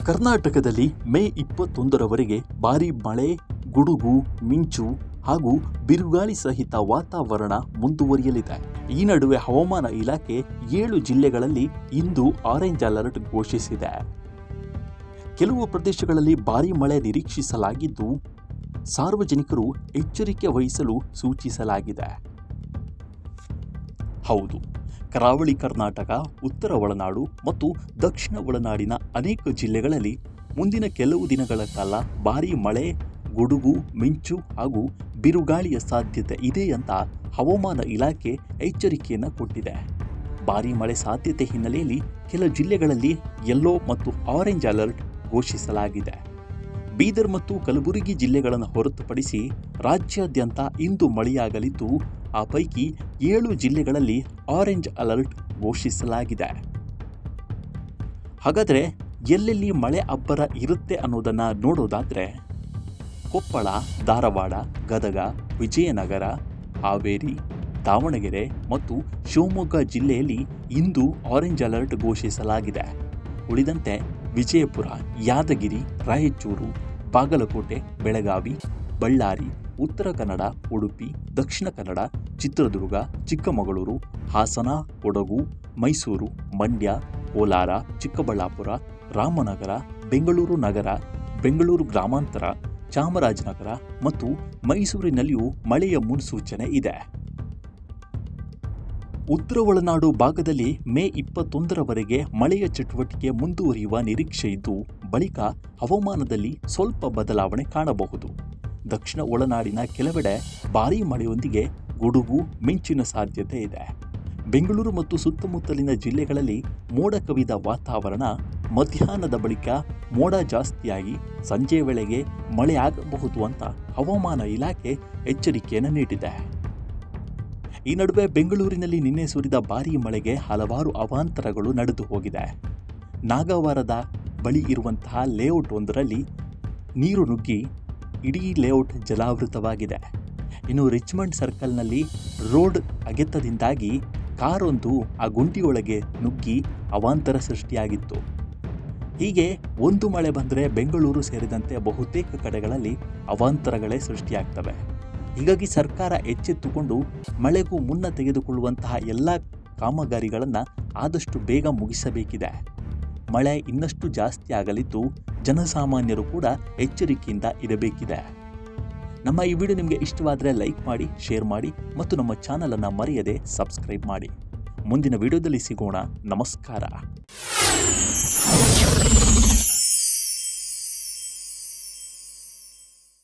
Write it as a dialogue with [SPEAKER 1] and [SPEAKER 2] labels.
[SPEAKER 1] ಕರ್ನಾಟಕದಲ್ಲಿ ಮೇ 21ರವರೆಗೆ ಭಾರೀ ಮಳೆ, ಗುಡುಗು, ಮಿಂಚು ಹಾಗೂ ಬಿರುಗಾಳಿ ಸಹಿತ ವಾತಾವರಣ ಮುಂದುವರಿಯಲಿದೆ. ಈ ನಡುವೆ ಹವಾಮಾನ ಇಲಾಖೆ 7 ಜಿಲ್ಲೆಗಳಲ್ಲಿ ಇಂದು ಆರೆಂಜ್ ಅಲರ್ಟ್ ಘೋಷಿಸಿದೆ. ಕೆಲವು ಪ್ರದೇಶಗಳಲ್ಲಿ ಭಾರೀ ಮಳೆ ನಿರೀಕ್ಷಿಸಲಾಗಿದ್ದು, ಸಾರ್ವಜನಿಕರು ಎಚ್ಚರಿಕೆ ವಹಿಸಲು ಸೂಚಿಸಲಾಗಿದೆ. ಹೌದು, ಕರಾವಳಿ ಕರ್ನಾಟಕ, ಉತ್ತರ ಒಳನಾಡು ಮತ್ತು ದಕ್ಷಿಣ ಒಳನಾಡಿನ ಅನೇಕ ಜಿಲ್ಲೆಗಳಲ್ಲಿ ಮುಂದಿನ ಕೆಲವು ದಿನಗಳ ಕಾಲ ಭಾರೀ ಮಳೆ, ಗುಡುಗು, ಮಿಂಚು ಹಾಗೂ ಬಿರುಗಾಳಿಯ ಸಾಧ್ಯತೆ ಇದೆ ಅಂತ ಹವಾಮಾನ ಇಲಾಖೆ ಎಚ್ಚರಿಕೆಯನ್ನು ಕೊಟ್ಟಿದೆ. ಭಾರೀ ಮಳೆ ಸಾಧ್ಯತೆ ಹಿನ್ನೆಲೆಯಲ್ಲಿ ಕೆಲ ಜಿಲ್ಲೆಗಳಲ್ಲಿ ಯೆಲ್ಲೋ ಮತ್ತು ಆರೆಂಜ್ ಅಲರ್ಟ್ ಘೋಷಿಸಲಾಗಿದೆ. ಬೀದರ್ ಮತ್ತು ಕಲಬುರಗಿ ಜಿಲ್ಲೆಗಳನ್ನು ಹೊರತುಪಡಿಸಿ ರಾಜ್ಯಾದ್ಯಂತ ಇಂದು ಮಳೆಯಾಗಲಿದ್ದು, ಆ ಪೈಕಿ 7 ಜಿಲ್ಲೆಗಳಲ್ಲಿ ಆರೆಂಜ್ ಅಲರ್ಟ್ ಘೋಷಿಸಲಾಗಿದೆ. ಹಾಗಾದರೆ ಎಲ್ಲೆಲ್ಲಿ ಮಳೆ ಅಬ್ಬರ ಇರುತ್ತೆ ಅನ್ನೋದನ್ನು ನೋಡೋದಾದರೆ, ಕೊಪ್ಪಳ, ಧಾರವಾಡ, ಗದಗ, ವಿಜಯನಗರ, ಹಾವೇರಿ, ದಾವಣಗೆರೆ ಮತ್ತು ಶಿವಮೊಗ್ಗ ಜಿಲ್ಲೆಯಲ್ಲಿ ಇಂದು ಆರೆಂಜ್ ಅಲರ್ಟ್ ಘೋಷಿಸಲಾಗಿದೆ. ಉಳಿದಂತೆ ವಿಜಯಪುರ, ಯಾದಗಿರಿ, ರಾಯಚೂರು, ಬಾಗಲಕೋಟೆ, ಬೆಳಗಾವಿ, ಬಳ್ಳಾರಿ, ಉತ್ತರ ಕನ್ನಡ, ಉಡುಪಿ, ದಕ್ಷಿಣ ಕನ್ನಡ, ಚಿತ್ರದುರ್ಗ, ಚಿಕ್ಕಮಗಳೂರು, ಹಾಸನ, ಕೊಡಗು, ಮೈಸೂರು, ಮಂಡ್ಯ, ಕೋಲಾರ, ಚಿಕ್ಕಬಳ್ಳಾಪುರ, ರಾಮನಗರ, ಬೆಂಗಳೂರು ನಗರ, ಬೆಂಗಳೂರು ಗ್ರಾಮಾಂತರ, ಚಾಮರಾಜನಗರ ಮತ್ತು ಮೈಸೂರಿನಲ್ಲಿಯೂ ಮಳೆಯ ಮುನ್ಸೂಚನೆ ಇದೆ. ಉತ್ತರ ಒಳನಾಡು ಭಾಗದಲ್ಲಿ ಮೇ 21ರವರೆಗೆ ಮಳೆಯ ಚಟುವಟಿಕೆ ಮುಂದುವರಿಯುವ ನಿರೀಕ್ಷೆ ಇದ್ದು, ಬಳಿಕ ಹವಾಮಾನದಲ್ಲಿ ಸ್ವಲ್ಪ ಬದಲಾವಣೆ ಕಾಣಬಹುದು. ದಕ್ಷಿಣ ಒಳನಾಡಿನ ಕೆಲವೆಡೆ ಭಾರೀ ಮಳೆಯೊಂದಿಗೆ ಗುಡುಗು, ಮಿಂಚಿನ ಸಾಧ್ಯತೆ ಇದೆ. ಬೆಂಗಳೂರು ಮತ್ತು ಸುತ್ತಮುತ್ತಲಿನ ಜಿಲ್ಲೆಗಳಲ್ಲಿ ಮೋಡ ಕವಿದ ವಾತಾವರಣ, ಮಧ್ಯಾಹ್ನದ ಬಳಿಕ ಮೋಡ ಜಾಸ್ತಿಯಾಗಿ ಸಂಜೆ ವೇಳೆಗೆ ಮಳೆಯಾಗಬಹುದು ಅಂತ ಹವಾಮಾನ ಇಲಾಖೆ ಎಚ್ಚರಿಕೆಯನ್ನು ನೀಡಿದೆ. ಈ ನಡುವೆ ಬೆಂಗಳೂರಿನಲ್ಲಿ ನಿನ್ನೆ ಸುರಿದ ಭಾರೀ ಮಳೆಗೆ ಹಲವಾರು ಅವಾಂತರಗಳು ನಡೆದು ಹೋಗಿದೆ. ನಾಗವಾರದ ಬಳಿ ಇರುವಂತಹ ಲೇಔಟ್ ಒಂದರಲ್ಲಿ ನೀರು ನುಗ್ಗಿ ಇಡೀ ಲೇಔಟ್ ಜಲಾವೃತವಾಗಿದೆ. ಇನ್ನು ರಿಚ್ಮಂಡ್ ಸರ್ಕಲ್ನಲ್ಲಿ ರೋಡ್ ಅಗೆತದಿಂದಾಗಿ ಕಾರೊಂದು ಆ ಗುಂಡಿಯೊಳಗೆ ನುಗ್ಗಿ ಅವಾಂತರ ಸೃಷ್ಟಿಯಾಗಿತ್ತು. ಹೀಗೆ ಒಂದು ಮಳೆ ಬಂದರೆ ಬೆಂಗಳೂರು ಸೇರಿದಂತೆ ಬಹುತೇಕ ಕಡೆಗಳಲ್ಲಿ ಅವಾಂತರಗಳೇ ಸೃಷ್ಟಿಯಾಗ್ತವೆ. ಹೀಗಾಗಿ ಸರ್ಕಾರ ಎಚ್ಚೆತ್ತುಕೊಂಡು ಮಳೆಗೂ ಮುನ್ನ ತೆಗೆದುಕೊಳ್ಳುವಂತಹ ಎಲ್ಲ ಕಾಮಗಾರಿಗಳನ್ನು ಆದಷ್ಟು ಬೇಗ ಮುಗಿಸಬೇಕಿದೆ. ಮಳೆ ಇನ್ನಷ್ಟು ಜಾಸ್ತಿ ಆಗಲಿದ್ದು, ಜನಸಾಮಾನ್ಯರು ಕೂಡ ಎಚ್ಚರಿಕೆಯಿಂದ ಇರಬೇಕಿದೆ. ನಮ್ಮ ಈ ವಿಡಿಯೋ ನಿಮಗೆ ಇಷ್ಟವಾದರೆ ಲೈಕ್ ಮಾಡಿ, ಶೇರ್ ಮಾಡಿ ಮತ್ತು ನಮ್ಮ ಚಾನಲನ್ನು ಮರೆಯದೆ ಸಬ್ಸ್ಕ್ರೈಬ್ ಮಾಡಿ. ಮುಂದಿನ ವಿಡಿಯೋದಲ್ಲಿ ಸಿಗೋಣ. ನಮಸ್ಕಾರ.